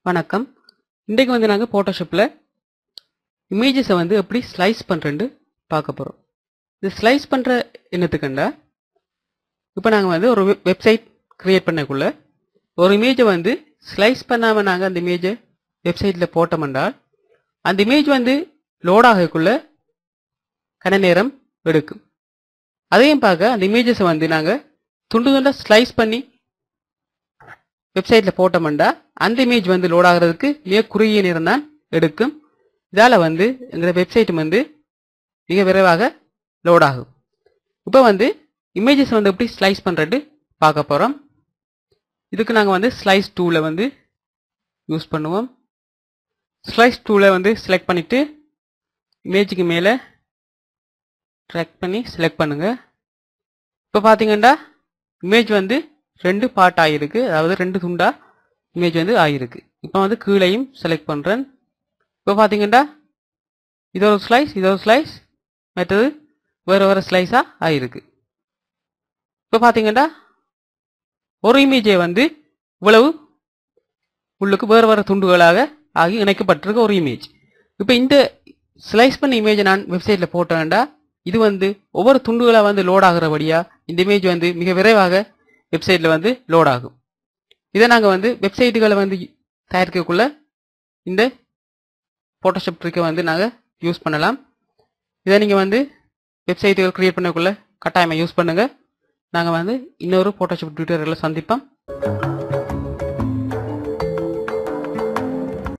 வணக்கம். இன்றைக்கு வந்து நாங்கள் ஃபோட்டோஷாப்பில் இமேஜஸை வந்து எப்படி ஸ்லைஸ் பண்ணுறேன்னு பார்க்க போகிறோம். இது ஸ்லைஸ் பண்ணுற என்னத்துக்குண்டா, இப்போ நாங்கள் வந்து ஒரு வெப்சைட் க்ரியேட் பண்ணக்குள்ள ஒரு இமேஜை வந்து ஸ்லைஸ் பண்ணாமல் நாங்கள் அந்த இமேஜை வெப்சைட்டில் போட்டோம்னால் அந்த இமேஜ் வந்து லோட் ஆகக்குள்ள கன நேரம் எடுக்கும். அதையும் பார்க்க அந்த இமேஜஸை வந்து நாங்கள் துண்டு துண்டாக ஸ்லைஸ் பண்ணி வெப்சைட்டில் போட்டோம்னா அந்த இமேஜ் வந்து லோட் ஆகிறதுக்கு மிக குறுகிய நேரம் தான் எடுக்கும். இதால் வந்து எங்கள் வெப்சைட் வந்து மிக விரைவாக லோட் ஆகும். இப்போ வந்து இமேஜஸ் வந்து எப்படி ஸ்லைஸ் பண்ணுறது பார்க்க போகிறோம். இதுக்கு நாங்கள் வந்து ஸ்லைஸ் டூலை வந்து யூஸ் பண்ணுவோம். ஸ்லைஸ் டூலை வந்து செலக்ட் பண்ணிவிட்டு இமேஜுக்கு மேலே ட்ராக் பண்ணி செலக்ட் பண்ணுங்கள். இப்போ பார்த்தீங்கன்னா இமேஜ் வந்து 2 பார்ட் ஆகிருக்கு, அதாவது 2 துண்டா இமேஜ் வந்து ஆகிருக்கு. இப்போ வந்து கீழையும் செலக்ட் பண்ணுறேன். இப்போ பார்த்தீங்கன்னா இதொரு ஸ்லைஸ் மற்றது வேறு ஸ்லைஸாக ஆகிருக்கு. இப்போ பார்த்தீங்கன்னா ஒரு இமேஜை வந்து இவ்வளவு உள்ளுக்கு வேறு துண்டுகளாக ஆகி இணைக்கப்பட்டிருக்க ஒரு இமேஜ். இப்போ இந்த ஸ்லைஸ் பண்ண இமேஜை நான் வெப்சைட்டில் போட்டேன்டா இது வந்து ஒவ்வொரு துண்டுகளாக வந்து லோட் ஆகிறபடியாக இந்த இமேஜ் வந்து மிக விரைவாக வெப்சைட்டில் வந்து லோட் ஆகும். இதை நாங்கள் வந்து வெப்சைட்டுகளை வந்து தயாரிக்கக்குள்ள இந்த ஃபோட்டோஷாப் ட்ரிக்கை வந்து நாங்கள் யூஸ் பண்ணலாம். இதை நீங்கள் வந்து வெப்சைட்டுகள் க்ரியேட் பண்ணக்குள்ள கட்டாயமாக யூஸ் பண்ணுங்கள். நாங்கள் வந்து இன்னொரு ஃபோட்டோஷாப் டியூட்டோரியலில் சந்திப்போம்.